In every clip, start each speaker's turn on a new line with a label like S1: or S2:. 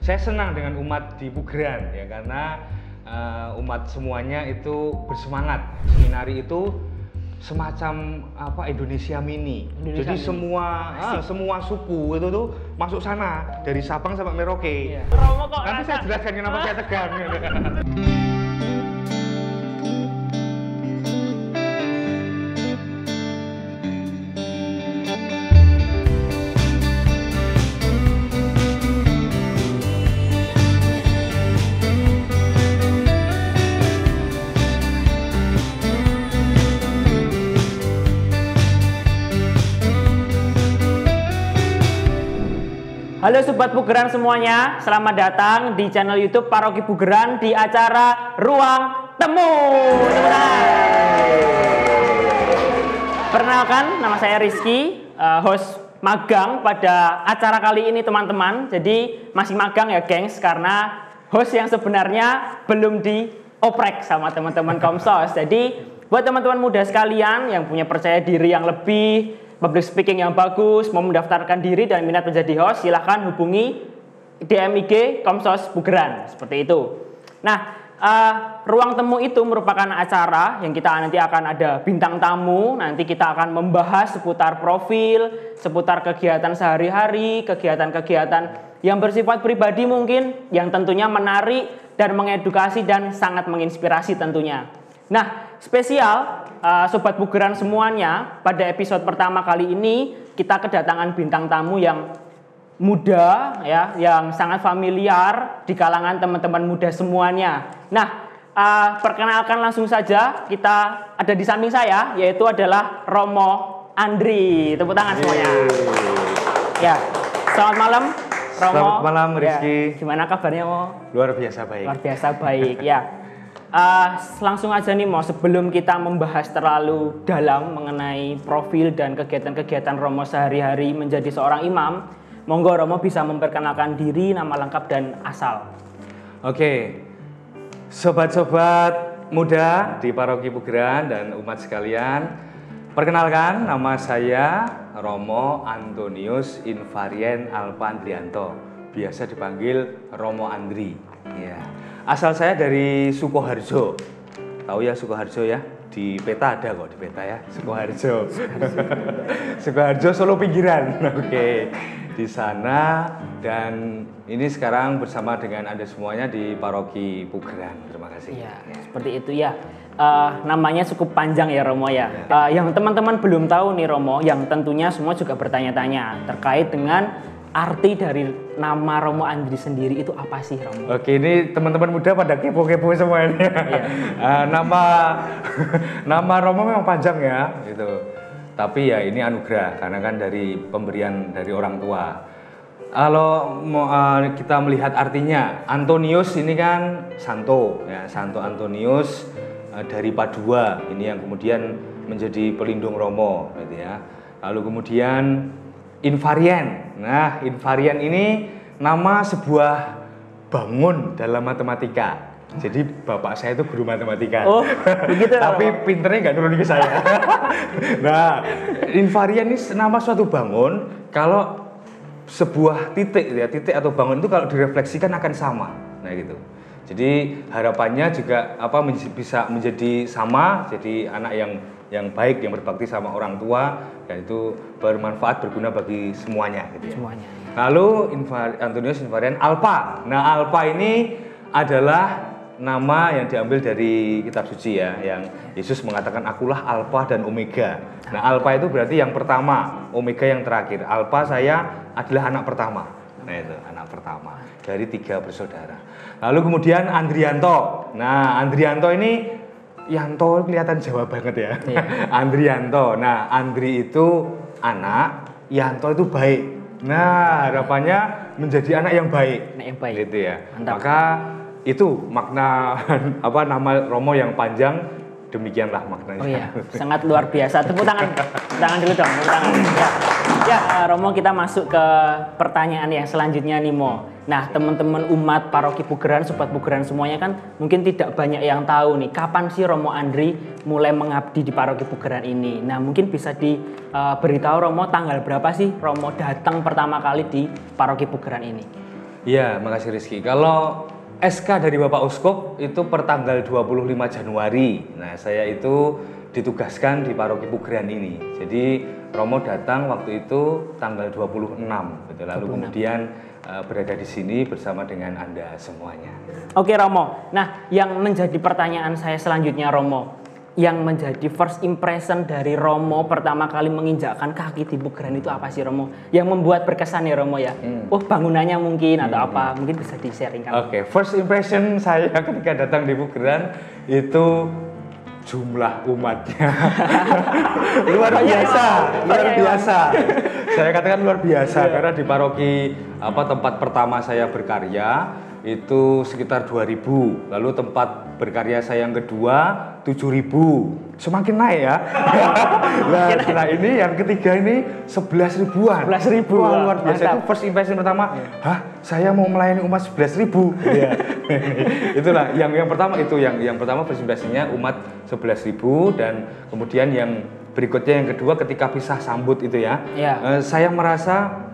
S1: Saya senang dengan umat di Pugeran ya, karena umat semuanya itu bersemangat. Seminari itu semacam apa, Indonesia mini. Jadi semua suku itu tuh masuk sana dari Sabang sampai Merauke.
S2: Iya. Romo kok
S1: Nanti saya jelaskan kenapa saya tegang.
S2: Halo Sobat Pugeran semuanya, selamat datang di channel YouTube Paroki Pugeran di acara Ruang Temu. Perkenalkan, nama saya Rizky, host magang pada acara kali ini teman-teman. Jadi masih magang ya gengs, karena host yang sebenarnya belum dioprek sama teman-teman Komsos. Jadi buat teman-teman muda sekalian yang punya percaya diri yang lebih, public speaking yang bagus, mau mendaftarkan diri dan minat menjadi host, silahkan hubungi DM IG Komsos Pugeran, seperti itu. Nah, ruang temu itu merupakan acara yang kita nanti akan ada bintang tamu, nanti kita akan membahas seputar profil, seputar kegiatan sehari-hari, kegiatan-kegiatan yang bersifat pribadi mungkin, yang tentunya menarik dan mengedukasi dan sangat menginspirasi tentunya. Nah, spesial Sobat Pugeran semuanya, pada episode pertama kali ini kita kedatangan bintang tamu yang muda ya, yang sangat familiar di kalangan teman-teman muda semuanya. Nah, perkenalkan langsung saja, kita ada di samping saya, yaitu adalah Romo Andri. Tepuk tangan semuanya. Ya, selamat malam Romo.
S1: Selamat malam Rizky.
S2: Ya, gimana kabarnya Mo?
S1: Luar biasa baik.
S2: Luar biasa baik ya. Langsung aja nih Mo, sebelum kita membahas terlalu dalam mengenai profil dan kegiatan-kegiatan Romo sehari-hari menjadi seorang imam, monggo Romo bisa memperkenalkan diri, nama lengkap dan asal.
S1: Oke, sobat-sobat muda di Paroki Pugeran dan umat sekalian, perkenalkan, nama saya Romo Antonius Invarien Alpa Andrianto, biasa dipanggil Romo Andri. Ya. Asal saya dari Sukoharjo. Tahu ya Sukoharjo ya? Di peta ada kok, di peta ya. Sukoharjo. Sukoharjo Solo pinggiran. Oke. Di sana, dan ini sekarang bersama dengan Anda semuanya di Paroki Pugeran. Terima kasih.
S2: Ya, seperti itu ya. Namanya cukup panjang ya Romo ya. Yang teman-teman belum tahu nih Romo, yang tentunya semua juga bertanya-tanya terkait dengan arti dari nama Romo Andri sendiri itu apa sih Romo?
S1: Oke, ini teman-teman muda pada kepo-kepo semuanya. Iya. Nama Romo memang panjang ya, gitu. Tapi ya ini anugerah karena kan dari pemberian dari orang tua. Kalau kita melihat artinya, Antonius ini kan Santo, ya, Santo Antonius dari Padua. Ini yang kemudian menjadi pelindung Romo, gitu ya. Lalu kemudian Invarien. Nah, Invarien ini nama sebuah bangun dalam matematika. Jadi bapak saya itu guru matematika.
S2: Oh, begitu.
S1: Tapi pinternya nggak turun ke saya. Nah, Invarien ini nama suatu bangun. Kalau sebuah titik ya, titik atau bangun itu kalau direfleksikan akan sama. Nah, gitu. Jadi harapannya juga bisa menjadi sama, jadi anak yang baik, yang berbakti sama orang tua, dan itu bermanfaat, berguna bagi semuanya gitu ya.
S2: Semuanya.
S1: Lalu Antonius Invarien Alpa. Nah, Alpa ini adalah nama yang diambil dari kitab suci ya, yang Yesus mengatakan akulah Alfa dan Omega. Nah, Alfa itu berarti yang pertama, Omega yang terakhir. Alfa saya adalah anak pertama. Nah, itu anak pertama dari 3 bersaudara. Lalu kemudian Andrianto. Nah, Andrianto ini Yanto kelihatan Jawa banget ya. Iya. Andrianto. Nah, Andri itu anak, Yanto itu baik. Nah, harapannya menjadi anak yang baik.
S2: Anak yang baik.
S1: Gitu ya.
S2: Mantap.
S1: Maka itu makna nama Romo yang panjang, demikianlah maknanya.
S2: Oh iya, sangat luar biasa. Tepuk tangan. Tangan dulu dong, tepuk tangan. Ya, Romo, kita masuk ke pertanyaan yang selanjutnya nih Mo. Nah, teman-teman umat Paroki Pugeran, Sobat Pugeran semuanya kan mungkin tidak banyak yang tahu nih, kapan sih Romo Andri mulai mengabdi di Paroki Pugeran ini. Nah, mungkin bisa diberitahu Romo, tanggal berapa sih Romo datang pertama kali di Paroki Pugeran ini?
S1: Iya, makasih Rizky. Kalau SK dari Bapak Uskup itu per tanggal 25 Januari. Nah, saya itu ditugaskan di Paroki Pugeran ini. Jadi Romo datang waktu itu tanggal 26 gitu. Lalu
S2: 26.
S1: kemudian berada di sini bersama dengan Anda semuanya.
S2: Oke Romo, nah yang menjadi pertanyaan saya selanjutnya Romo, yang menjadi first impression dari Romo pertama kali menginjakkan kaki di Pugeran itu apa sih Romo? Yang membuat berkesan ya Romo ya? Oh bangunannya mungkin atau apa? Mungkin bisa di-sharingkan.
S1: Oke, first impression saya ketika datang di Pugeran itu jumlah umatnya luar biasa, luar biasa. Saya katakan luar biasa karena di paroki tempat pertama saya berkarya itu sekitar 2.000, lalu tempat berkarya saya yang kedua 7.000, semakin naik ya. Nah ini yang ketiga ini 11.000-an.
S2: 11.000.
S1: Wah, luar biasa. Itu first impression pertama. Hah, saya mau melayani umat 11.000. Iya. Itulah yang pertama itu yang pertama first impression-nya umat 11.000, dan kemudian yang berikutnya yang kedua ketika pisah sambut itu ya. Saya merasa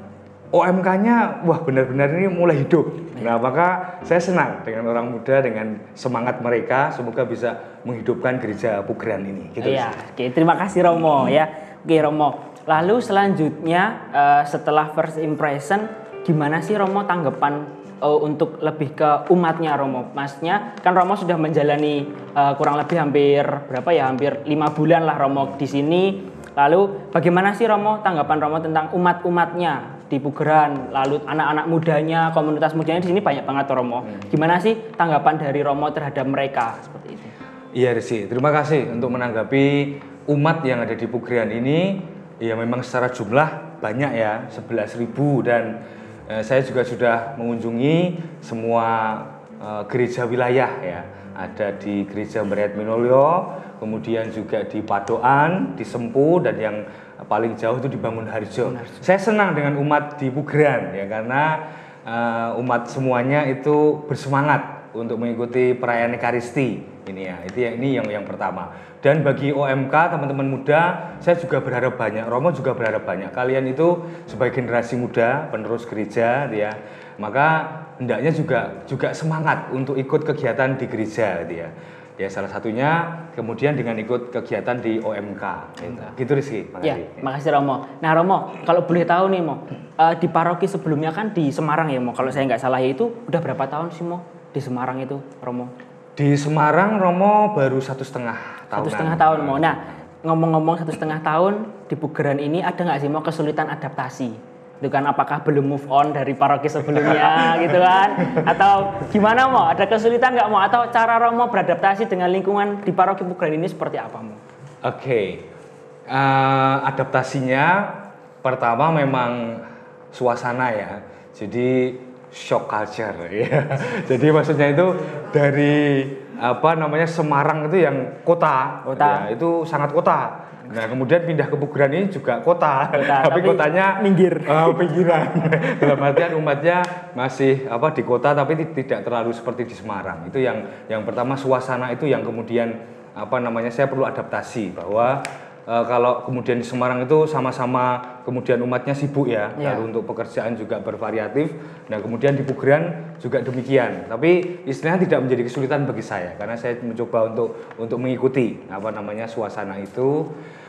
S1: OMK-nya wah benar-benar ini mulai hidup. Nah, maka saya senang dengan orang muda, dengan semangat mereka, semoga bisa menghidupkan gereja Pugeran ini. Gitu.
S2: Iya, oke, terima kasih Romo ya. Oke Romo, lalu selanjutnya setelah first impression, gimana sih Romo tanggapan untuk lebih ke umatnya Romo? Maksudnya kan Romo sudah menjalani kurang lebih hampir 5 bulan lah Romo di sini. Lalu bagaimana sih Romo tanggapan Romo tentang umat-umatnya di Pugeran, lalu anak-anak mudanya, komunitas mudanya di sini banyak banget Romo. Gimana sih tanggapan dari Romo terhadap mereka seperti itu?
S1: Iya Rizky, terima kasih untuk menanggapi umat yang ada di Pugeran ini. Ya memang secara jumlah banyak ya, 11.000, dan saya juga sudah mengunjungi semua gereja wilayah ya. Ada di gereja Meriat Minulyo, kemudian juga di Padoan, di Sempu, dan yang paling jauh itu di Bangunharjo. Saya senang dengan umat di Pugeran ya, karena umat semuanya itu bersemangat untuk mengikuti perayaan Ekaristi ini ya. Ini yang pertama. Dan bagi OMK teman-teman muda, saya juga berharap banyak. Romo juga berharap banyak. Kalian itu sebagai generasi muda, penerus gereja ya, maka hendaknya juga semangat untuk ikut kegiatan di gereja gitu ya. Ya salah satunya kemudian dengan ikut kegiatan di OMK. Gitu Rizky.
S2: Ya, makasih Romo. Nah Romo, kalau boleh tahu nih Mo, di paroki sebelumnya kan di Semarang ya Mo, kalau saya nggak salah ya, itu udah berapa tahun sih Mo di Semarang itu Romo?
S1: Di Semarang Romo baru 1,5 tahun.
S2: 1,5 tahun Mo. Nah ngomong-ngomong 1,5 tahun di Pugeran ini, ada nggak sih Mo kesulitan adaptasi? Itu kan apakah belum move on dari paroki sebelumnya gitu kan? Atau gimana Mo? Ada kesulitan nggak Mo? Atau cara Romo beradaptasi dengan lingkungan di paroki Pugeran ini seperti apa Mo?
S1: Oke. Adaptasinya pertama memang suasana ya. Jadi shock culture ya. Jadi maksudnya itu dari Semarang itu yang kota. Ya, itu sangat kota. Nah kemudian pindah ke Pugeran ini juga kota tapi kotanya pinggiran. Dalam artian umatnya masih di kota tapi tidak terlalu seperti di Semarang. Itu yang pertama, suasana itu yang kemudian saya perlu adaptasi, bahwa kalau kemudian di Semarang itu sama-sama kemudian umatnya sibuk ya, lalu untuk pekerjaan juga bervariatif. Nah kemudian di Pugeran juga demikian, tapi istilahnya tidak menjadi kesulitan bagi saya karena saya mencoba untuk mengikuti suasana itu.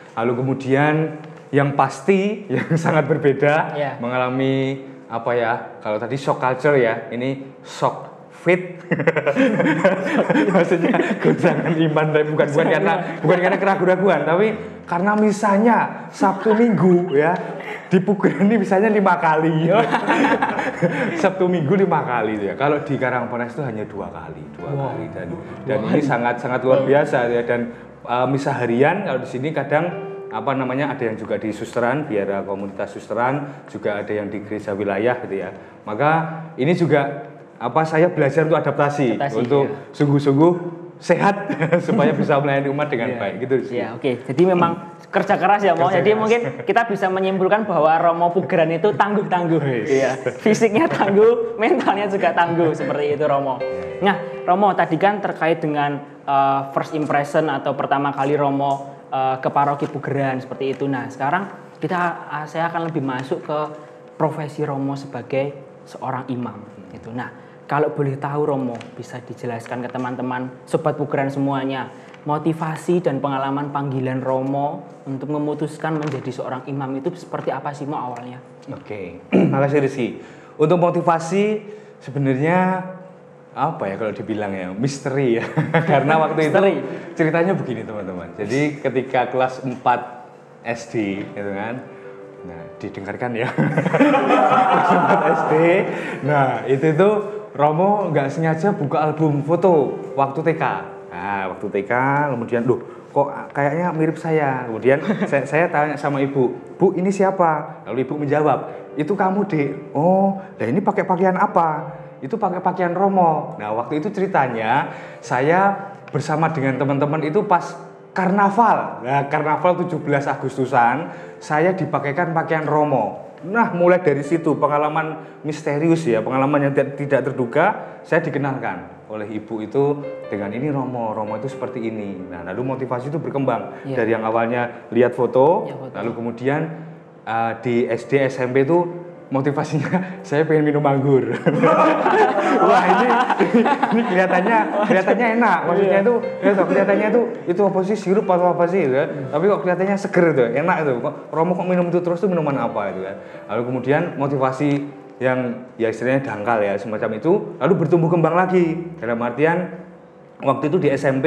S1: Lalu kemudian yang pasti yang sangat berbeda, mengalami kalau tadi shock culture ya, ini shock fit. Maksudnya kehilangan iman, tapi bukan karena keraguan-raguan, tapi karena misalnya Sabtu Minggu ya di Pugeran ini misalnya 5 kali. Sabtu Minggu 5 kali ya. Kalau di Karangpanas itu hanya 2 kali, dan ini sangat luar biasa ya. Dan misa harian kalau di sini kadang ada yang juga di susteran, biara komunitas susteran, juga ada yang di gereja wilayah gitu ya. Maka ini juga saya belajar untuk adaptasi untuk sungguh-sungguh sehat supaya bisa melayani umat dengan baik gitu sih.
S2: Ya, oke. Jadi memang kerja keras ya Mo. Jadi mungkin kita bisa menyimpulkan bahwa Romo Pugeran itu tangguh-tangguh. Iya. Fisiknya tangguh, mentalnya juga tangguh, seperti itu Romo. Nah, Romo tadi kan terkait dengan first impression atau pertama kali Romo ke paroki Pugeran seperti itu. Nah, sekarang saya akan lebih masuk ke profesi Romo sebagai seorang imam. Itu. Nah, kalau boleh tahu Romo, bisa dijelaskan ke teman-teman sobat pugeran semuanya, motivasi dan pengalaman panggilan Romo untuk memutuskan menjadi seorang imam itu seperti apa sih Mo awalnya?
S1: Oke, makasih Rizky. Untuk motivasi sebenarnya apa ya kalau dibilang ya misteri ya. Karena waktu itu ceritanya begini teman-teman. Jadi ketika kelas 4 SD gitu kan. Nah, didengarkan ya. Kelas 4 SD. Nah, itu tuh Romo nggak sengaja buka album foto waktu TK. Nah, waktu TK kemudian kok kayaknya mirip saya. Kemudian saya tanya sama ibu, "Bu, ini siapa?" Lalu ibu menjawab, "Itu kamu, Dek." "Oh, nah ini pakai pakaian apa?" "Itu pakai pakaian Romo." Nah, waktu itu ceritanya saya bersama dengan teman-teman itu pas karnaval. Nah, karnaval 17 Agustusan, saya dipakaikan pakaian Romo. Nah, mulai dari situ pengalaman misterius ya, pengalaman yang tidak terduga, saya dikenalkan oleh ibu itu dengan ini Romo itu seperti ini. Nah, lalu motivasi itu berkembang dari yang awalnya lihat foto, lalu kemudian di SD SMP itu motivasinya saya pengen minum anggur. Wah, ini kelihatannya enak. Maksudnya itu kelihatannya itu apa sih, sirup atau apa sih gitu kan. Tapi kok kelihatannya seger itu, enak itu. Kok Romo kok minum itu terus tuh minuman apa itu kan. Lalu kemudian motivasi yang ya istilahnya dangkal ya semacam itu lalu bertumbuh kembang lagi. Dalam artian waktu itu di SMP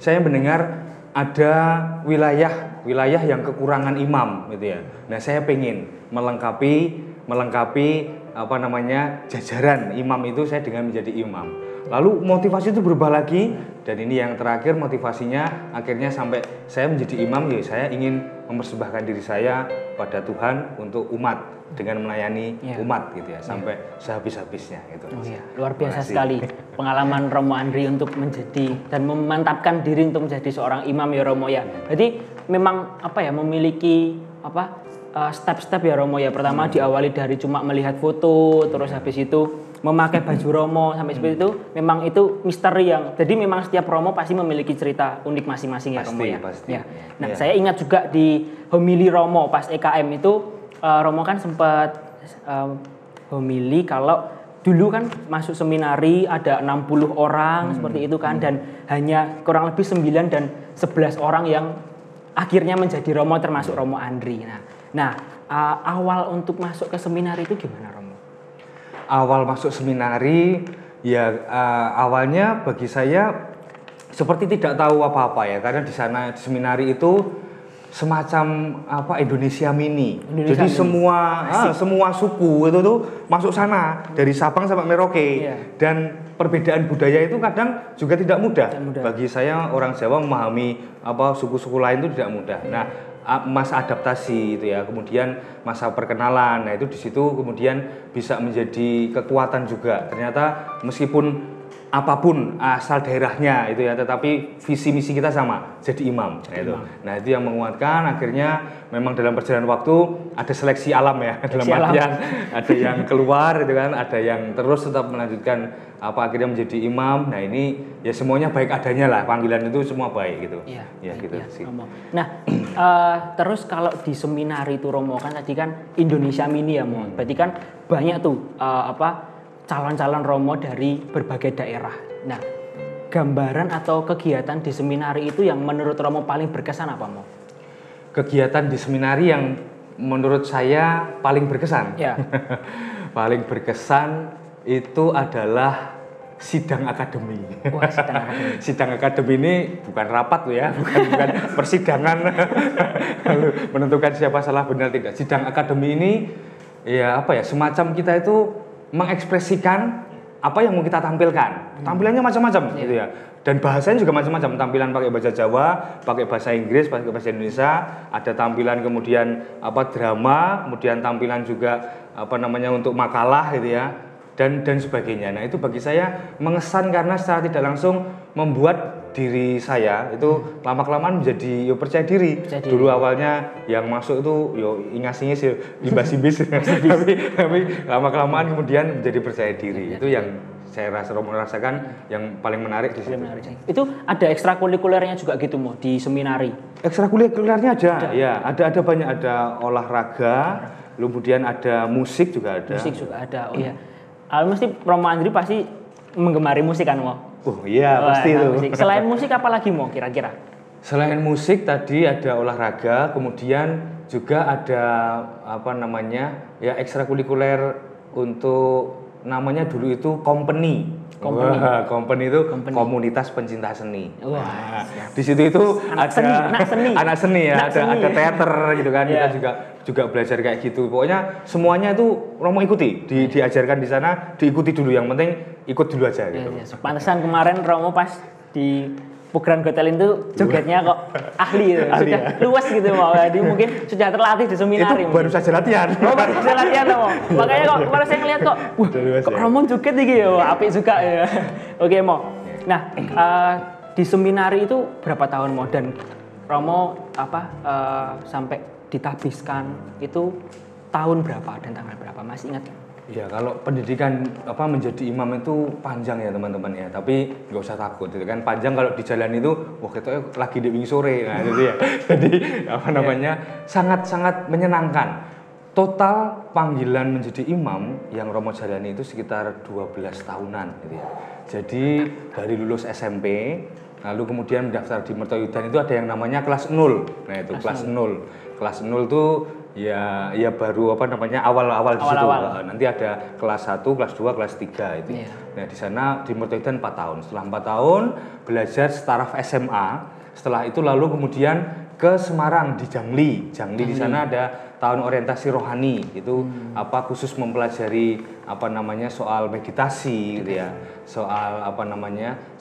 S1: saya mendengar ada wilayah yang kekurangan imam gitu ya. Nah, saya pengen melengkapi jajaran imam itu saya dengan menjadi imam. Lalu motivasi itu berubah lagi dan ini yang terakhir motivasinya akhirnya sampai saya menjadi imam ya saya ingin mempersembahkan diri saya pada Tuhan untuk umat dengan melayani umat gitu ya sampai sehabis-habisnya gitu.
S2: Oh iya, luar biasa sekali pengalaman Romo Andri untuk menjadi dan memantapkan diri untuk menjadi seorang imam ya Romo ya. Jadi memang memiliki step-step ya Romo ya. Pertama diawali dari cuma melihat foto, terus habis itu memakai baju Romo sampai seperti itu. Memang itu misteri yang. Jadi memang setiap Romo pasti memiliki cerita unik masing-masing ya Romo ya.
S1: Pasti.
S2: Ya. Nah, saya ingat juga di homili Romo pas EKM itu Romo kan sempat homili kalau dulu kan masuk seminari ada 60 orang seperti itu kan dan hanya kurang lebih 9 dan 11 orang yang akhirnya menjadi Romo termasuk Romo Andri. Nah, awal untuk masuk ke seminari itu gimana Romo?
S1: Awal masuk seminari ya awalnya bagi saya seperti tidak tahu apa-apa ya karena di sana di seminari itu semacam Indonesia mini. Jadi semua suku itu tuh masuk sana dari Sabang sampai Merauke. Dan perbedaan budaya itu kadang juga tidak mudah. Bagi saya orang Jawa memahami suku-suku lain itu tidak mudah. Nah, masa adaptasi itu ya, kemudian masa perkenalan. Nah, itu di situ kemudian bisa menjadi kekuatan juga. Ternyata meskipun apapun asal daerahnya itu ya, tetapi visi misi kita sama, jadi imam. Nah, itu yang menguatkan. Akhirnya memang dalam perjalanan waktu ada seleksi alam ya, dalam artian ada yang keluar itu kan, ada yang terus tetap melanjutkan akhirnya menjadi imam. Nah, ini ya semuanya baik adanya lah, panggilan itu semua baik gitu. Gitu sih.
S2: Nah, terus kalau di seminari itu Romo kan tadi kan Indonesia mini ya Mo. Berarti kan banyak tuh calon-calon Romo dari berbagai daerah. Nah, gambaran atau kegiatan di seminari itu yang menurut Romo paling berkesan apa, Mo?
S1: Kegiatan di seminari yang menurut saya paling berkesan.
S2: Ya.
S1: Paling berkesan itu adalah sidang akademi.
S2: Wah, sidang akademi.
S1: Sidang akademi ini bukan rapat loh ya, bukan persidangan lalu menentukan siapa salah benar tidak. Sidang akademi ini ya semacam kita itu mengekspresikan apa yang mau kita tampilkan. Tampilannya macam-macam gitu ya. Dan bahasanya juga macam-macam. Tampilan pakai bahasa Jawa, pakai bahasa Inggris, pakai bahasa Indonesia, ada tampilan kemudian drama, kemudian tampilan juga untuk makalah gitu ya. Dan sebagainya. Nah, itu bagi saya mengesan karena secara tidak langsung membuat diri saya itu lama-kelamaan menjadi percaya diri. Dulu awalnya yang masuk itu ingas-ingis imbas-imbis tapi lama-kelamaan kemudian menjadi percaya diri. Itu yang saya rasakan yang paling menarik di situ.
S2: Itu ada ekstrakurikulernya juga gitu Mo di seminari.
S1: Ekstrakurikulernya ada. Ya, ada banyak, ada olahraga, kemudian ada musik juga ada.
S2: Musik juga ada. Oh ya. Mesti Romo Andri pasti menggemari musik kan Mo?
S1: Oh iya, pasti itu.
S2: Musik. Selain musik apa lagi Mo kira-kira?
S1: Selain musik tadi ada olahraga, kemudian juga ada ya ekstrakurikuler untuk namanya dulu itu company. Wah, company itu komunitas pencinta seni.
S2: Wah,
S1: di situ itu
S2: anak seni ya,
S1: ada teater gitu kan.
S2: Yeah.
S1: Kita juga belajar kayak gitu. Pokoknya semuanya itu Romo ikuti, diajarkan di sana, diikuti dulu. Yang penting ikut dulu aja gitu.
S2: Pantesan kemarin Romo pas di Pugeran Gotelin itu jogetnya kok ahli gitu. Sudah luas gitu Mo. Jadi mungkin sudah terlatih di seminari.
S1: Itu baru saja latihan.
S2: Oh, baru saja latihan Mo. Makanya kok kemarin saya ngeliat kok, wah, kok Romo joget iki ya, apik juga ya. Oke Mo. Nah, di seminari itu berapa tahun Mo dan Romo sampai ditabiskan itu tahun berapa dan tanggal berapa? Masih ingat kan?
S1: Ya kalau pendidikan menjadi imam itu panjang ya teman-teman ya, tapi nggak usah takut gitu kan. Panjang kalau di jalan itu wah kita lagi di wingi sore nah gitu ya. Jadi sangat-sangat menyenangkan. Total panggilan menjadi imam yang Romo jalani itu sekitar 12 tahunan gitu ya. Jadi dari lulus SMP lalu kemudian mendaftar di Mertoyudan itu ada yang namanya kelas 0. Nah itu kelas 0. Kelas 0 itu ya baru awal-awal di situ. Nanti ada kelas 1, kelas 2, kelas 3 itu. Yeah. Nah, di sana di Mertoyudan 4 tahun. Setelah 4 tahun belajar setaraf SMA. Setelah itu lalu kemudian ke Semarang di Jangli. Di sana ada tahun orientasi rohani. Itu khusus mempelajari soal meditasi gitu ya. Soal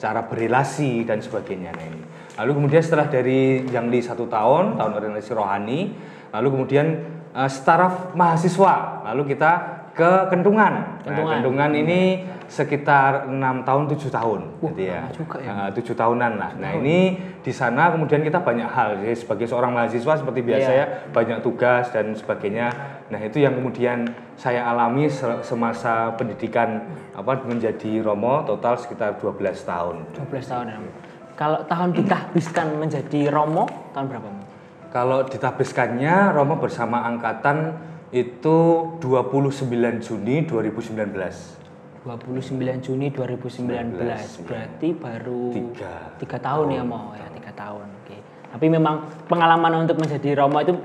S1: cara berelasi dan sebagainya. Nah, ini. Lalu kemudian setelah dari Jangli 1 tahun orientasi rohani, lalu kemudian setaraf mahasiswa, lalu kita ke Kentungan. Kentungan ini sekitar 6 tahun 7 tahun, gitu ya. 7 tahunan lah. Nah ini di sana kemudian kita banyak hal, jadi sebagai seorang mahasiswa seperti biasa ya, banyak tugas dan sebagainya. Nah itu yang kemudian saya alami semasa pendidikan menjadi Romo, total sekitar 12 tahun. 12 tahun ya.
S2: Kalau tahun ditahbiskan menjadi Romo, tahun berapa?
S1: Kalau ditahbiskannya Romo bersama angkatan itu 29 Juni 2019.
S2: 29 Juni 2019. Berarti baru 3 tahun ya Mo ya, 3 tahun. Oke. Tapi memang pengalaman untuk menjadi Romo itu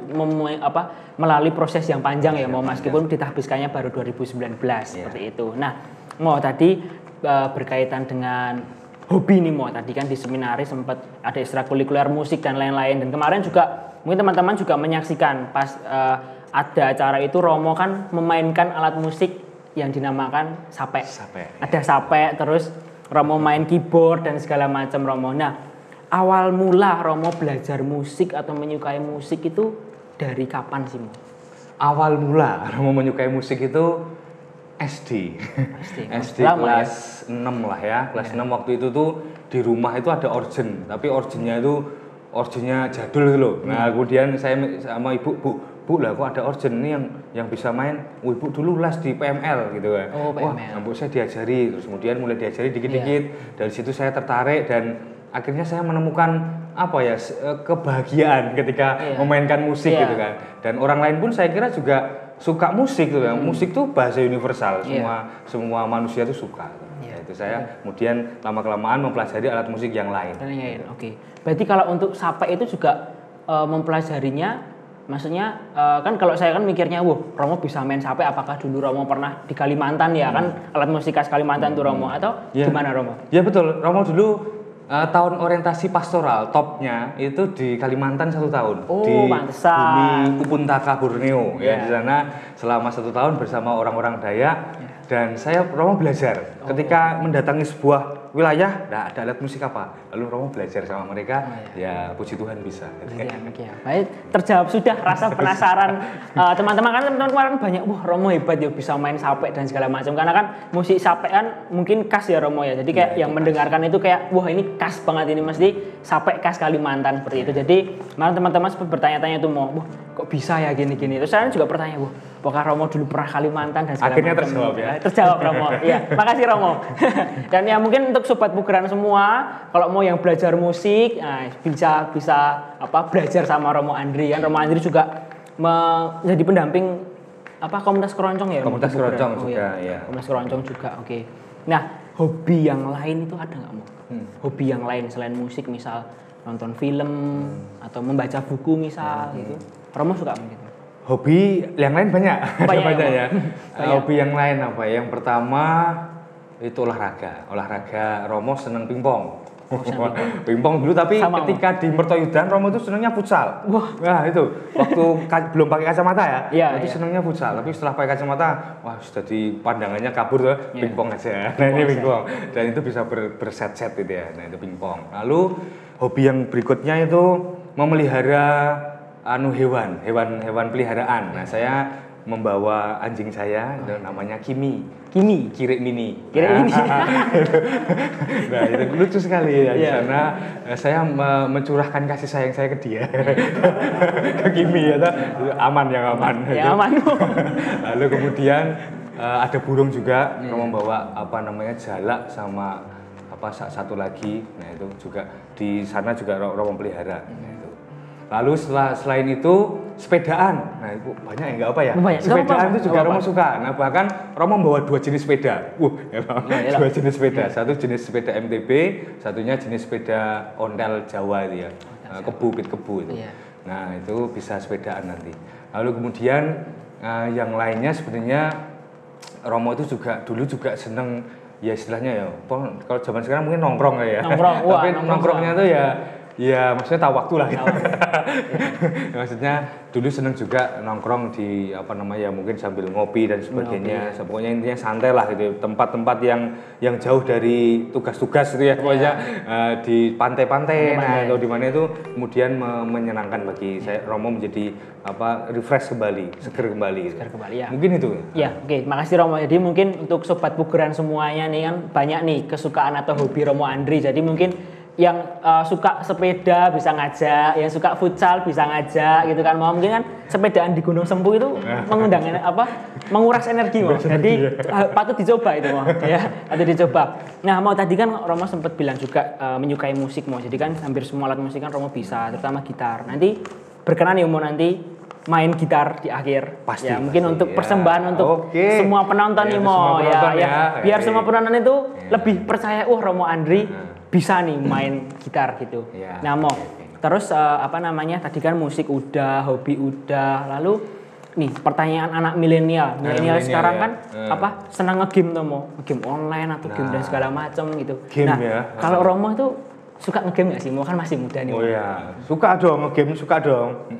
S2: melalui proses yang panjang ya Mo, meskipun ditahbiskannya baru 2019 seperti itu. Nah, Mo tadi berkaitan dengan hobi nih Mo, tadi kan di seminari sempat ada ekstrakurikuler musik dan lain-lain, dan kemarin juga mungkin teman-teman juga menyaksikan pas ada acara itu Romo kan memainkan alat musik yang dinamakan sape. Ada sape, terus Romo main keyboard dan segala macam Romo. Nah, awal mula Romo belajar musik atau menyukai musik itu dari kapan sih Mo?
S1: Awal mula Romo menyukai musik itu SD kelas 6 lah ya. Kelas 6 waktu itu tuh di rumah itu ada organ, tapi organnya itu organnya jadul gitu loh. Nah, kemudian saya sama ibu, Bu lah kok ada organ ini yang bisa main. Ibu dulu les di PML gitu kan. Wah, ibu saya diajari, terus kemudian mulai diajari dikit-dikit. Dari situ saya tertarik dan akhirnya saya menemukan kebahagiaan ketika memainkan musik gitu kan. Dan orang lain pun saya kira juga suka musik gitu kan. Musik tuh bahasa universal, semua manusia tuh suka. Itu saya kemudian lama-kelamaan mempelajari alat musik yang lain.
S2: Oke. Berarti kalau untuk sape itu juga mempelajarinya, maksudnya kan kalau saya kan mikirnya, Romo bisa main sape, apakah dulu Romo pernah di Kalimantan ya kan alat musik khas Kalimantan tuh Romo atau gimana Romo?
S1: Ya betul, Romo dulu tahun orientasi pastoral topnya itu di Kalimantan 1 tahun di bumi Kupuntaka Borneo ya, di sana selama 1 tahun bersama orang-orang Dayak dan saya Romo belajar ketika mendatangi sebuah wilayah, nah ada alat musik apa, lalu Romo belajar sama mereka, ya puji Tuhan bisa.
S2: Baik, terjawab sudah rasa penasaran teman-teman kan kemarin banyak, Romo hebat ya bisa main sape dan segala macam, karena kan musik sape kan mungkin khas ya Romo ya, jadi kayak yang mendengarkan itu kayak ini khas banget, ini mesti sape khas Kalimantan seperti itu. Jadi malah teman-teman sempat bertanya-tanya tuh kok bisa ya gini-gini, terus saya juga bertanya, apakah Romo dulu pernah Kalimantan dan segala
S1: akhirnya
S2: macam.
S1: Terjawab ya.
S2: Terjawab Romo. Iya, makasih Romo. Dan ya mungkin untuk sobat Pugeran semua, kalau mau yang belajar musik, bisa belajar sama Romo Andri kan. Romo Andri juga menjadi pendamping apa komunitas keroncong ya?
S1: Komunitas keroncong
S2: Oh,
S1: juga,
S2: ya.
S1: ya.
S2: Komunitas keroncong juga, oke. Nah, hobi yang lain itu ada nggak, Mo? Hobi yang lain selain musik, misal nonton film atau membaca buku misal gitu. Romo suka gitu?
S1: Hobi yang lain banyak,
S2: Banyak
S1: ya.
S2: Banyak.
S1: Hobi yang lain apa? Yang pertama itu olahraga. Romo seneng pingpong. Pingpong dulu, tapi
S2: Sama,
S1: ketika di Mertoyudan Romo itu senengnya futsal.
S2: Wah.
S1: Nah itu waktu belum pakai kacamata ya,
S2: Iya,
S1: itu
S2: iya.
S1: senengnya futsal. Tapi setelah pakai kacamata, wah sudah di pandangannya kabur tuh,
S2: Iya.
S1: pingpong aja. Nah ini pingpong, dan itu bisa berset-set gitu ya. Nah itu pingpong. Lalu hobi yang berikutnya itu memelihara hewan peliharaan. Nah saya membawa anjing saya, itu namanya Kimi. Kirik mini. Nah itu lucu sekali ya. Di
S2: Iya.
S1: sana saya mencurahkan kasih sayang saya ke dia, ke Kimi ya, aman.
S2: Ya aman.
S1: Lalu kemudian ada burung juga, membawa jalak sama satu lagi. Nah itu juga di sana juga Romo pelihara. Nah, itu. Lalu selain itu sepedaan. Nah itu banyak ya, nggak apa ya?
S2: Banyak.
S1: Sepedaan itu juga
S2: Romo
S1: Romo suka. Nah bahkan Romo membawa 2 jenis sepeda.
S2: Iya.
S1: 2 jenis sepeda. Satu jenis sepeda MTB, satunya jenis sepeda ontel Jawa itu ya. Pit kebu itu.
S2: Iya.
S1: Nah itu bisa sepedaan nanti. Lalu kemudian yang lainnya sebenarnya Romo itu dulu juga seneng, ya istilahnya ya. Kalau zaman sekarang mungkin nongkrong ya.
S2: Nongkrong.
S1: Tapi nongkrongnya tuh ya maksudnya tahu waktu lah gitu. Maksudnya dulu seneng juga nongkrong di mungkin sambil ngopi dan sebagainya. Pokoknya intinya santai lah gitu. Tempat-tempat yang jauh dari tugas-tugas gitu ya. Pokoknya di pantai-pantai atau di mana itu kemudian menyenangkan bagi saya. Romo menjadi refresh kembali, seger kembali gitu.
S2: Seger kembali, ya.
S1: Mungkin itu.
S2: Ya, oke. Makasih Romo. Jadi mungkin untuk sobat pugeran semuanya nih kan banyak nih kesukaan atau hobi Romo Andri. Jadi mungkin yang suka sepeda bisa ngajak, yang suka futsal bisa ngajak gitu kan. Mungkin kan sepedaan di Gunung Sempu itu mengundang menguras energi, Mo. Jadi patut dicoba itu, Mo. Ya, patut dicoba. Nah, Mo, tadi kan Romo sempat bilang juga menyukai musik, Mo. Jadi kan hampir semua alat musik kan Romo bisa, terutama gitar. Nanti berkenan ya, Mo, nanti main gitar di akhir.
S1: Pasti,
S2: ya, mungkin
S1: pasti,
S2: untuk
S1: ya.
S2: persembahan untuk semua penonton nih, Mo. Biar semua penonton itu lebih percaya, Romo Andri bisa nih main gitar gitu. Nah, Mo, terus tadi kan musik udah, hobi udah, lalu nih pertanyaan anak milenial sekarang kan senang ngegame tuh, Mo, game online atau game dan segala macam gitu.
S1: Game,
S2: nah,
S1: ya.
S2: Kalau Romo itu suka ngegame nggak sih? Mo kan masih muda nih.
S1: Oh ya, suka dong ngegame, suka dong.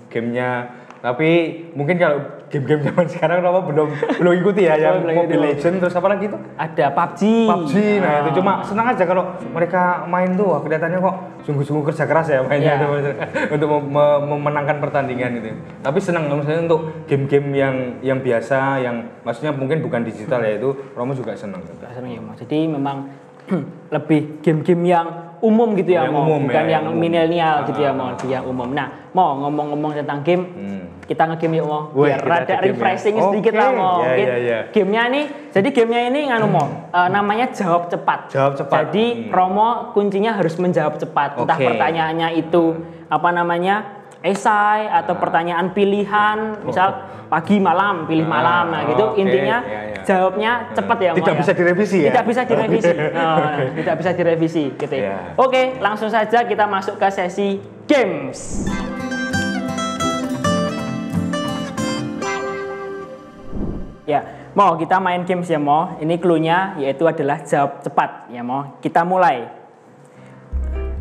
S1: Gamenya, tapi mungkin kalau game-game zaman sekarang Romo belum ikuti ya, yang Mobile Legends terus apa lagi itu?
S2: Ada PUBG.
S1: Nah itu cuma senang aja kalau mereka main tuh, kelihatannya kok sungguh-sungguh kerja keras ya mainnya itu untuk memenangkan pertandingan itu. Tapi senang misalnya untuk game-game yang biasa, yang maksudnya mungkin bukan digital ya, itu Romo juga senang.
S2: Senang ya, Mo. Jadi memang lebih game-game yang umum gitu ya, Mo, bukan yang milenial gitu ya, Mo, lebih yang umum. Nah, Mo, ngomong-ngomong tentang game, kita ngegame yuk, Mo, biar rada refreshing sedikit lah, Mo. Gamenya ini, jadi gamenya ini Mo, namanya jawab cepat. Jadi Romo kuncinya harus menjawab cepat. Entah pertanyaannya itu esai atau pertanyaan pilihan, misal pagi malam pilih malam, nah gitu. Intinya jawabnya cepat ya, Mo.
S1: Tidak bisa direvisi ya?
S2: Tidak bisa direvisi. Tidak bisa direvisi gitu ya. Oke, langsung saja kita masuk ke sesi games. Ya, Mo, kita main games ya, Mo. Ini cluenya yaitu adalah jawab cepat ya, Mo. Kita mulai.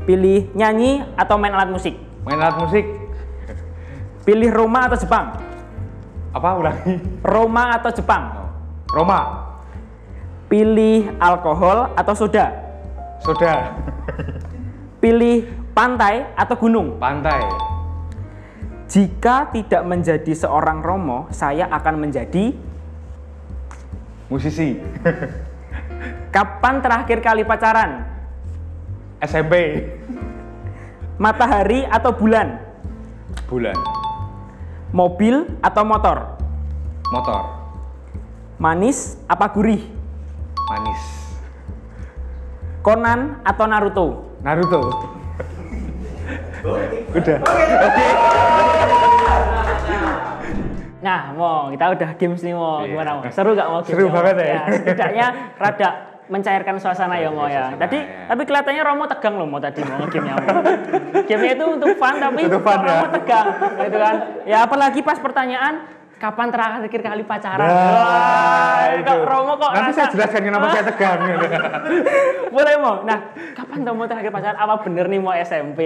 S2: Pilih nyanyi atau main alat musik?
S1: Main alat musik.
S2: Pilih Roma atau Jepang?
S1: Apa ulangi?
S2: Roma atau Jepang?
S1: Roma.
S2: Pilih alkohol atau soda?
S1: Soda.
S2: Pilih pantai atau gunung?
S1: Pantai.
S2: Jika tidak menjadi seorang Romo, saya akan menjadi
S1: musisi.
S2: Kapan terakhir kali pacaran?
S1: SMP.
S2: Matahari atau bulan?
S1: Bulan.
S2: Mobil atau motor?
S1: Motor.
S2: Manis apa gurih?
S1: Manis.
S2: Conan atau Naruto?
S1: Naruto. Udah.
S2: Nah, Mo, kita udah games nih, Mo.
S1: Iya.
S2: Gimana, Mo? Seru gak Mo?
S1: Seru banget ya.
S2: Setidaknya rada mencairkan suasana ya, Mo ya.
S1: Suasana,
S2: Tadi
S1: ya.
S2: tapi kelihatannya Romo tegang loh, Mo, tadi Mo game-nya, Mo. Game-nya itu untuk fun tapi
S1: Untuk fun,
S2: Romo
S1: ya.
S2: tegang, gitu kan. Ya apalagi pas pertanyaan kapan terakhir kali pacaran?
S1: Nah,
S2: Wah,
S1: itu.
S2: kok Romo kok
S1: Nanti
S2: rasa
S1: saya jelaskan kenapa saya tegang.
S2: boleh Mo. Nah, kapan Mo terakhir pacaran? Apa bener nih Mo SMP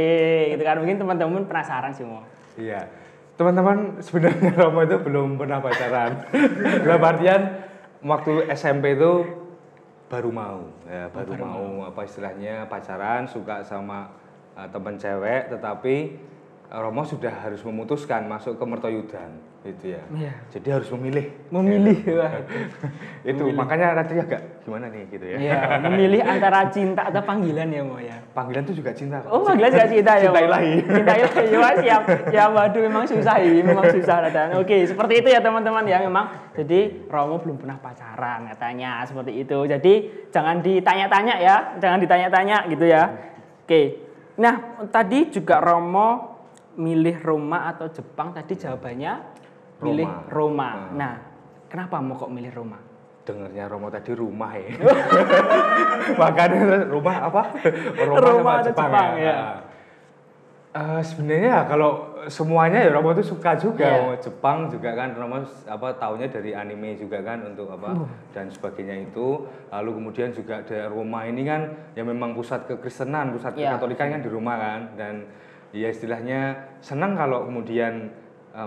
S2: gitu kan? Mungkin teman-teman penasaran sih Mo.
S1: Iya. Teman-teman, sebenarnya Romo itu belum pernah pacaran. Dalam artian waktu SMP itu baru mau, ya, baru mau apa istilahnya pacaran, suka sama teman cewek, tetapi Romo sudah harus memutuskan masuk ke mertoyudan, gitu ya.
S2: Iya.
S1: Jadi harus memilih.
S2: Memilih, wah,
S1: Itu makanya tadi agak gimana nih gitu ya.
S2: Iya, memilih antara cinta atau panggilan ya Mo ya.
S1: Panggilan itu juga cinta.
S2: Oh, panggilan juga cinta ya.
S1: Cinta
S2: Mo?
S1: ilahi.
S2: Cinta ilahi. Wah, siap. Ya waduh memang susah ini, memang susah dan oke, seperti itu ya teman-teman ya memang. Jadi Romo belum pernah pacaran katanya seperti itu. Jadi jangan ditanya-tanya ya, jangan ditanya-tanya gitu ya. Oke. Nah, tadi juga Romo milih Roma atau Jepang, tadi jawabannya milih Roma. Nah, kenapa mau kok milih Roma?
S1: Dengernya Romo tadi rumah ya. Makanya rumah apa?
S2: Roma atau Jepang ya.
S1: Sebenarnya kalau semuanya ya Romo itu suka juga.
S2: Iya.
S1: Jepang juga kan Romo taunya dari anime juga kan untuk apa dan sebagainya itu. Lalu kemudian juga dari Roma ini kan ya memang pusat kekristenan, pusat kekatolikan kan di Roma kan, dan ya istilahnya senang kalau kemudian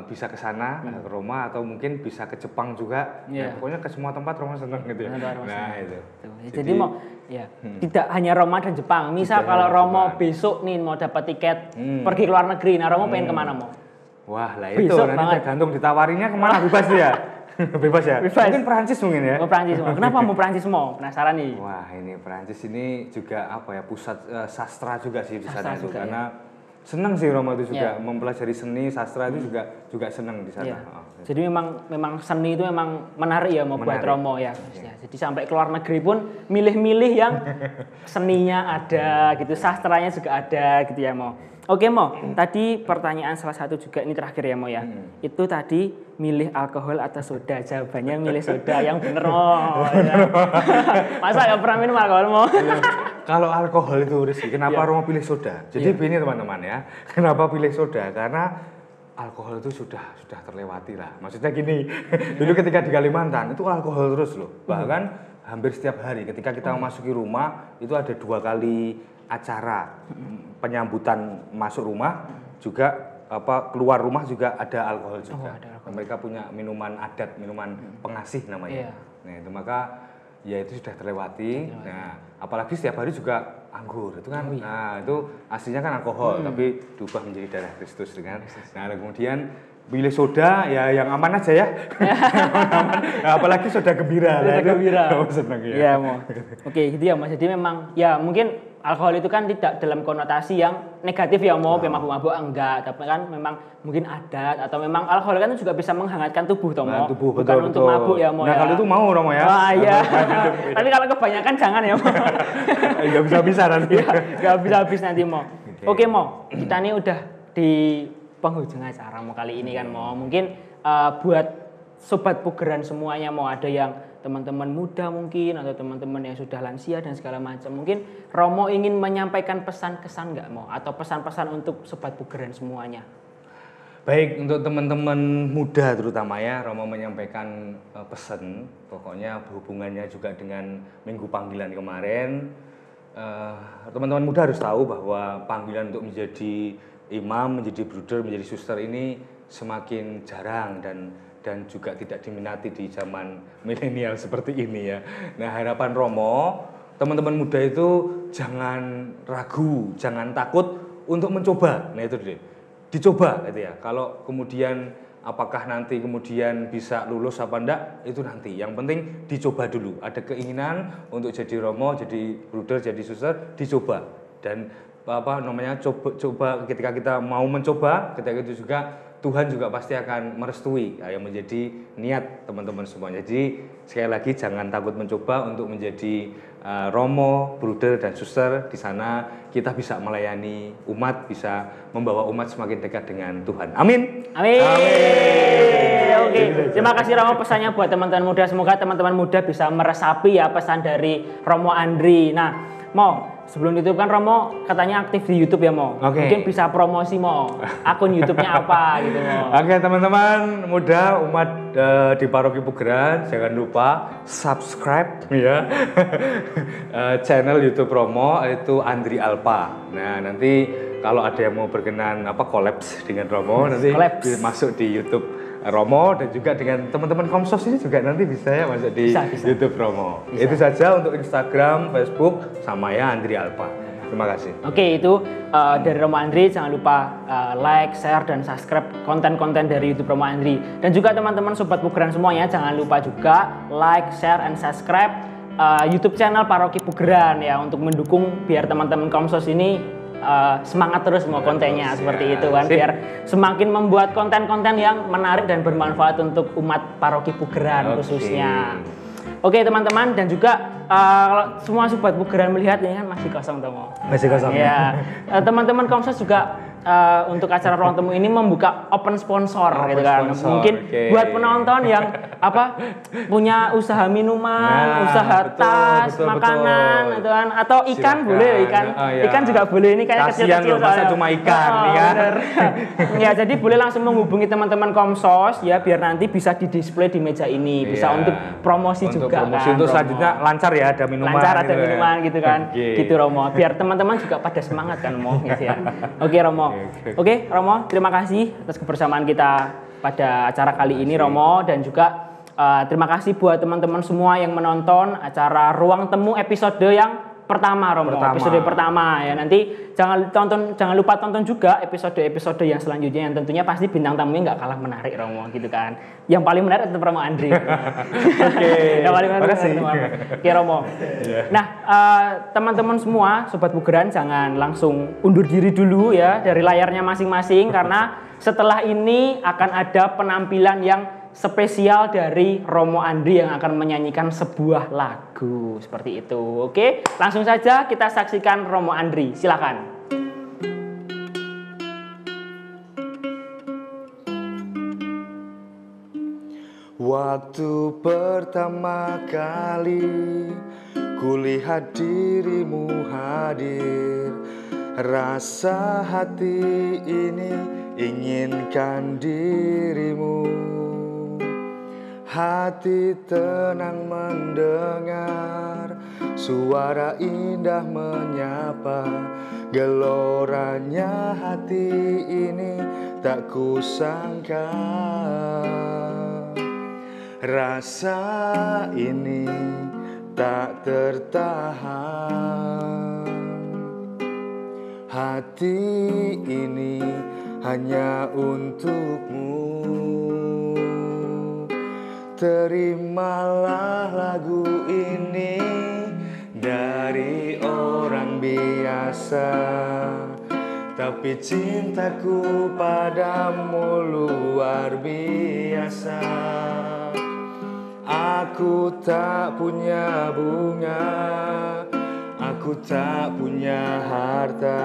S1: bisa ke sana ke Roma atau mungkin bisa ke Jepang juga. Ya, pokoknya ke semua tempat Roma senang gitu ya. Nah, itu.
S2: Jadi mau ya tidak hanya Roma dan Jepang. Misal kalau Romo besok nih mau dapat tiket pergi ke luar negeri, nah Romo pengen kemana Mo?
S1: Wah, lah itu
S2: Besok
S1: nanti
S2: banget.
S1: tergantung ditawarinya kemana, bebas dia. Bebas ya.
S2: Bebas.
S1: Mungkin Perancis mungkin ya.
S2: Mau Prancis Mo. Kenapa mau Prancis Mo? Penasaran nih.
S1: Wah, ini Perancis ini juga apa ya, pusat sastra juga sih di sana itu,
S2: juga,
S1: karena senang sih Roma itu juga mempelajari seni sastra itu juga senang di sana.
S2: Iya. Jadi memang seni itu memang menarik ya mau buat Romo ya. Jadi sampai ke luar negeri pun milih-milih yang seninya ada gitu, sastranya juga ada gitu ya Mo. Oke Mo, tadi pertanyaan salah satu juga ini terakhir ya Mo ya. Itu tadi milih alkohol atau soda? Jawabannya milih soda, yang bener Mo. Ya. Masa gak pernah minum alkohol Mo?
S1: Kalau alkohol itu Rizky, kenapa Romo pilih soda? Jadi ini teman-teman ya, kenapa pilih soda? Karena alkohol itu sudah terlewati lah. Maksudnya gini, dulu ketika di Kalimantan itu alkohol terus loh. Bahkan hampir setiap hari ketika kita memasuki rumah itu ada 2 kali acara penyambutan masuk rumah, juga keluar rumah juga ada alkohol juga. Mereka punya minuman adat, minuman pengasih namanya. Nah, itu maka ya itu sudah terlewati. Nah, apalagi setiap hari juga anggur itu kan. Nah, itu aslinya kan alkohol tapi diubah menjadi darah Kristus kan. Nah, kemudian pilih soda ya yang aman aja ya. Nah, apalagi soda gembira.
S2: Soda gembira.
S1: Senang ya.
S2: Iya, Mo. Oke, gitu ya Mas. Jadi memang ya mungkin alkohol itu kan tidak dalam konotasi yang negatif ya Mo, mabuk-mabuk enggak, tapi kan memang mungkin adat atau memang alkohol kan juga bisa menghangatkan tubuh toh Mo.
S1: Tubuh,
S2: bukan untuk mabuk ya Mo.
S1: Nah, kalau itu mau Romo ya.
S2: Wah, iya. Tapi kalau kebanyakan jangan ya Mo.
S1: Enggak bisa nanti.
S2: Enggak bisa habis nanti Mo. Oke Mo, kita nih udah di penghujung acara Mo kali ini kan Mo. Mungkin buat sobat pugeran semuanya Mo, ada yang teman-teman muda mungkin atau teman-teman yang sudah lansia dan segala macam. Mungkin Romo ingin menyampaikan pesan-kesan nggak Mo? Atau pesan-pesan untuk sobat pugeran semuanya?
S1: Baik, untuk teman-teman muda terutama ya, Romo menyampaikan pesan. Pokoknya hubungannya juga dengan minggu panggilan kemarin. Teman-teman muda harus tahu bahwa panggilan untuk menjadi imam, menjadi bruder, menjadi suster ini semakin jarang dan juga tidak diminati di zaman milenial seperti ini ya. Nah, harapan Romo, teman-teman muda itu jangan ragu, jangan takut untuk mencoba. Nah, itu dia. Dicoba gitu ya. Kalau kemudian apakah nanti kemudian bisa lulus apa enggak, itu nanti. Yang penting dicoba dulu. Ada keinginan untuk jadi Romo, jadi bruder, jadi suster, dicoba. Dan coba ketika kita mau mencoba, ketika itu juga Tuhan juga pasti akan merestui yang menjadi niat teman-teman semua. Jadi sekali lagi jangan takut mencoba untuk menjadi Romo, bruder dan suster. Di sana kita bisa melayani umat, bisa membawa umat semakin dekat dengan Tuhan. Amin.
S2: Amin. Oke. Terima kasih Romo pesannya buat teman-teman muda. Semoga teman-teman muda bisa meresapi ya pesan dari Romo Andri. Nah, sebelum itu kan Romo katanya aktif di YouTube ya Mo.
S1: Oke.
S2: Mungkin bisa promosi Mo. Akun YouTube-nya apa gitu Mo.
S1: Oke teman-teman muda umat di Paroki Pugeran, jangan lupa subscribe ya channel YouTube Romo itu Andri Alpa. Nah nanti kalau ada yang mau berkenan kolaps dengan Romo nanti masuk di YouTube Romo dan juga dengan teman-teman Komsos ini juga nanti bisa ya masuk di YouTube Romo. Bisa. Itu saja untuk Instagram, Facebook sama ya Andri Alpa. Terima kasih. Oke, itu dari Romo Andri. Jangan lupa like, share, dan subscribe konten-konten dari YouTube Romo Andri. Dan juga teman-teman Sobat Pugeran semuanya, jangan lupa juga like, share, and subscribe YouTube channel Paroki Pugeran ya untuk mendukung biar teman-teman Komsos ini semangat terus mau kontennya seperti itu kan. Biar semakin membuat konten-konten yang menarik dan bermanfaat untuk umat Paroki Pugeran khususnya. Oke teman-teman, dan juga kalau semua Sobat Pugeran melihat ini kan masih kosong Tomo. Masih kosong ya. Teman-teman Komsos juga untuk acara ruang temu ini membuka open sponsor gitu kan. Mungkin buat penonton yang punya usaha minuman, usaha tas, makanan gitu kan, atau ikan boleh ikan juga boleh, ini kayak kecil-kecil masa cuma ikan kan.
S2: Ya jadi boleh langsung menghubungi teman-teman Komsos ya biar nanti bisa di-display di meja ini, bisa untuk promosi juga kan.
S1: Untuk selanjutnya lancar ya, ada minuman.
S2: Lancar ada minuman gitu kan. Gitu Romo. Biar teman-teman juga pada semangat kan Mo gitu ya. Oke Romo. Oke Romo, terima kasih atas kebersamaan kita pada acara kali ini Romo, dan juga terima kasih buat teman-teman semua yang menonton acara Ruang Temu episode yang pertama Romo, episode pertama ya. Nanti jangan lupa tonton juga episode-episode yang selanjutnya yang tentunya pasti bintang tamunya nggak kalah menarik Romo gitu kan. Yang paling menarik tetap Romo Andri. Oke. Yang paling menarik Oke Romo. Nah, teman-teman semua Sobat Pugeran jangan langsung undur diri dulu ya dari layarnya masing-masing karena setelah ini akan ada penampilan yang spesial dari Romo Andri yang akan menyanyikan sebuah lagu seperti itu. Oke, langsung saja kita saksikan Romo Andri. Silakan.
S3: Waktu pertama kali kulihat dirimu hadir, rasa hati ini inginkan dirimu. Hati tenang mendengar suara indah menyapa, geloranya hati ini tak kusangka. Rasa ini tak tertahan, hati ini hanya untukmu. Terimalah lagu ini dari orang biasa, tapi cintaku padamu luar biasa. Aku tak punya bunga, aku tak punya harta,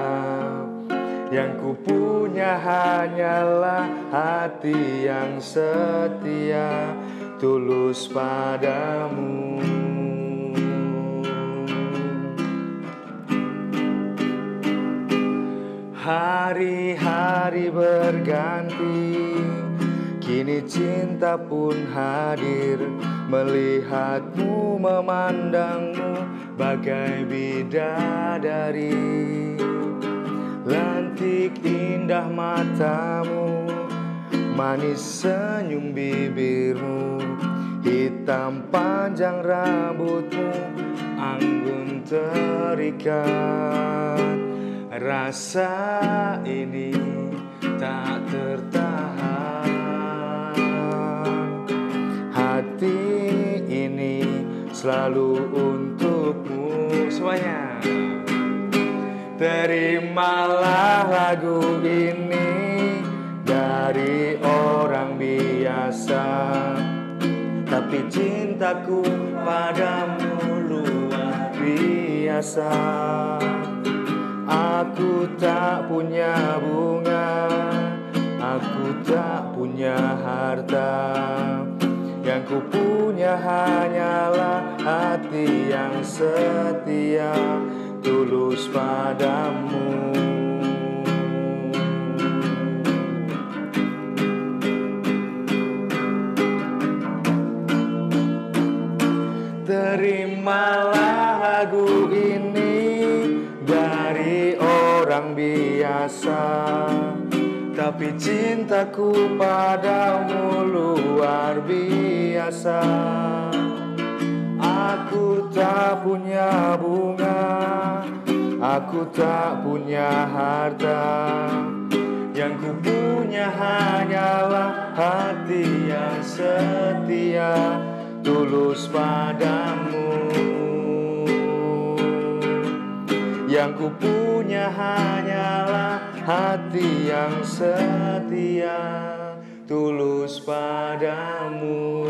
S3: yang ku punya hanyalah hati yang setia, tulus padamu. Hari-hari berganti, kini cinta pun hadir, melihatmu, memandangmu bagai bidadari. Lantik indah matamu, manis senyum bibirmu, hitam panjang rambutmu, anggun terikat. Rasa ini tak tertahan, hati ini selalu untukmu. Semuanya. Terimalah lagu ini dari orang biasa, tapi cintaku padamu luar biasa. Aku tak punya bunga, Aku tak punya harta, yang ku punya hanyalah hati yang setia, tulus padamu. Terimalah lagu ini dari orang biasa, tapi cintaku padamu luar biasa. Aku tak punya bunga, aku tak punya harta, yang ku punya hanyalah hati yang setia, tulus padamu. Yang ku punya hanyalah hati yang setia, tulus padamu.